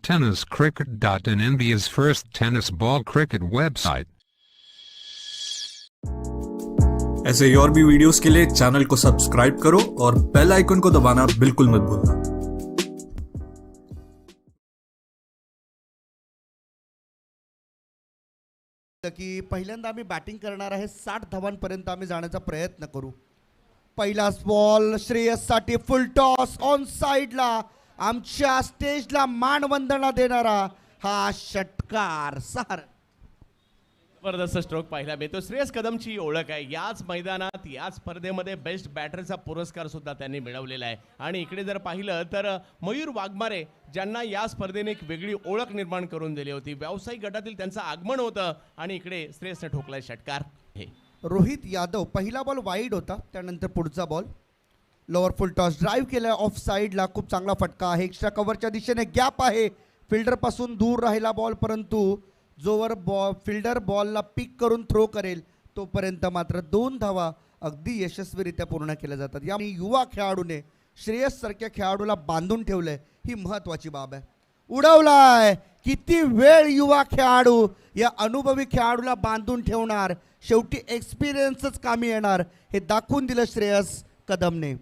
tenniscricket.in, India's first tennis ball cricket website. ऐसे ही और भी वीडियोस के लिए चैनल को सब्सक्राइब करो और बेल आइकन को दबाना बिल्कुल मत भूलना। की पहिल्यांदा आम्ही बॅटिंग करणार आहे, 60 धावांपर्यंत आम्ही जाण्याचा प्रयत्न करू। पहिलाच बॉल श्रेयससाठी फुल टॉस ऑन साइडला, आमच्या स्टेजला मानवंदना देणारा हा षटकार। जबरदस्त स्ट्रोक पाहायला मिळतो। श्रेयस कदमची ओळख आहे, याच मैदानात याच स्पर्धेमध्ये बेस्ट बॅटरचा पुरस्कार सुद्धा त्यांनी मिळवलेला आहे। आणि इकडे जर पाहिलं तर मयूर वाघमारे ज्यांना या स्पर्धेने एक वेगळी ओळख निर्माण करून दिली होती, व्यावसायिक गटातील त्यांचं आगमन होतं आणि इकडे श्रेयसने ठोकलाय षटकार। हे रोहित यादव, पहिला बॉल वाईड होता, त्यानंतर पुढचा बॉल लोअर फुल टॉस ड्राईव्ह केला ऑफ साइडला, खूप चांगला फटका आहे। एक्स्ट्रा कव्हरच्या दिशेने गॅप आहे, फिल्डर पासून दूर राहिला बॉल, परंतु जोवर फिल्डर बॉलला पिक करून थ्रो करेल तोपर्यंत मात्र 2 धावा अगदी यशस्वीरित्या पूर्ण केल्या जातात। या युवा खेळाडूने श्रेयस सारख्या खेळाडूला बांधून ठेवलंय, ही महत्त्वाची बाब आहे। उडवलाय, किती वेळ युवा खेळाडू या अनुभवी खेळाडूला बांधून ठेवणार, शेवटी एक्सपिरियन्सच कामी येणार हे दाखवून दिलं श्रेयस कदमने।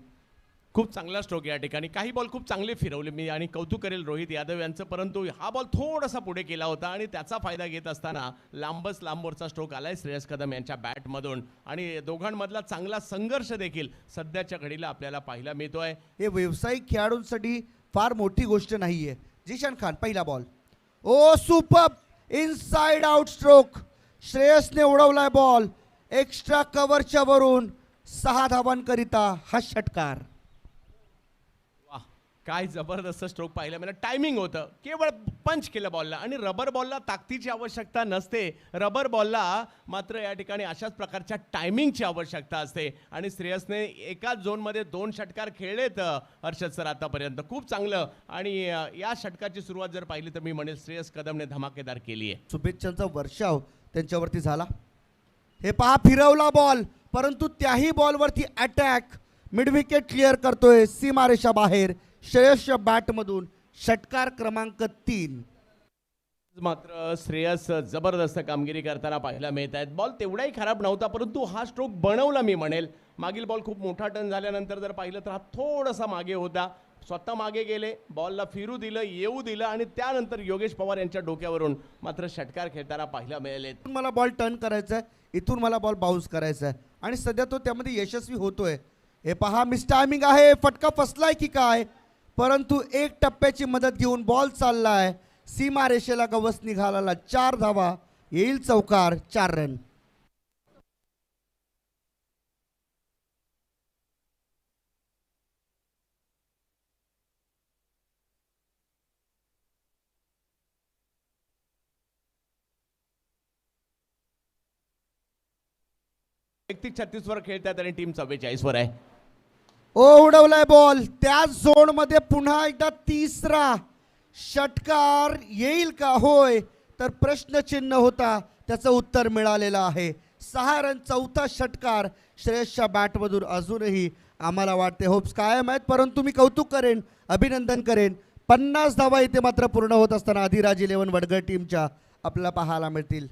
खूप चांगला स्ट्रोक या ठिकाणी, काही बॉल खूप चांगले फिरवले मी आणि कौतुक करेल रोहित यादव यांचं, परंतु हा बॉल थोडासा पुढे केला होता आणि त्याचा फायदा घेत असताना लांबवरचा स्ट्रोक आलाय श्रेयस कदम यांच्या बॅटमधून आणि दोघांमधला चांगला संघर्ष देखील सध्याच्या घडीला आपल्याला पाहायला मिळतोय। हे व्यावसायिक खेळाडूंसाठी फार मोठी गोष्ट नाहीये। जिशान खान, पहिला ball, oh super inside out stroke, श्रेयसने उडवलाय बॉल एक्स्ट्रा कव्हरच्या वरून, 6 धावांकरिता हा षटकार। काय जबरदस्त स्ट्रोक पाहिला मला, टायमिंग होतं, केवळ पंच केलं बॉलला आणि रबर बॉलला ताकदीची आवश्यकता नसते, रबर बॉलला मात्र या ठिकाणी अशाच प्रकारच्या टायमिंगची आवश्यकता असते आणि श्रेयसने एकाच झोनमध्ये 2 षटकार खेळलेत हर्षद सर आतापर्यंत, खूप चांगलं। आणि या षटकाची सुरुवात जर पाहिली तर मी म्हणेल श्रेयस कदमने धमाकेदार केली आहे। शुभेच्छांचा वर्षाव त्यांच्यावरती झाला। हे पहा, फिरवला बॉल, परंतु त्याही बॉलवरती अटॅक, मिड विकेट क्लिअर करतोय सीमारेषा बाहेर श्रेयसच्या बॅटमधून, षटकार क्रमांक 3। मात्र श्रेयस जबरदस्त कामगिरी करताना पाहायला मिळत आहेत। बॉल तेवढाही खराब नव्हता, परंतु हा स्ट्रोक बनवला मी म्हणेल। मागील बॉल खूप मोठा टर्न झाल्यानंतर जर पाहिलं तर हा थोडासा मागे होता, स्वतः मागे गेले, बॉलला फिरू दिलं, येऊ दिलं आणि त्यानंतर योगेश पवार यांच्या डोक्यावरून मात्र षटकार खेळताना पाहायला मिळाले। मला बॉल टर्न करायचा आहे, इथून मला बॉल बाउन्स करायचा आहे आणि सध्या तो त्यामध्ये यशस्वी होतोय। हे पहा, मिस टायमिंग आहे, फटका फसलाय की काय, परंतु एक टप्प्याची मदत घेऊन बॉल चाललाय सीमारेषेला, गवस निघाला, 4 धावा, येईल चौकार, 4 रन। व्यक्ती 36 वर खेळतात आणि टीम 44 वर आहे। ओ उडवलाय बॉल, त्याच झोन मध्ये पुन्हा एकदा तिसरा षटकार येईल का, होय तर प्रश्नचिन्ह होता, त्याचं उत्तर मिळालेलं आहे। 6 रन, चौथा षटकार श्रेयसच्या बॅटमधून। अजूनही आम्हाला वाटते होप्स कायम आहेत, परंतु मी कौतुक करेन, अभिनंदन करेन, 50 धावा इथे मात्र पूर्ण होत असताना अधिराज 11 वडगळ टीमच्या आपल्याला पाहायला मिळतील।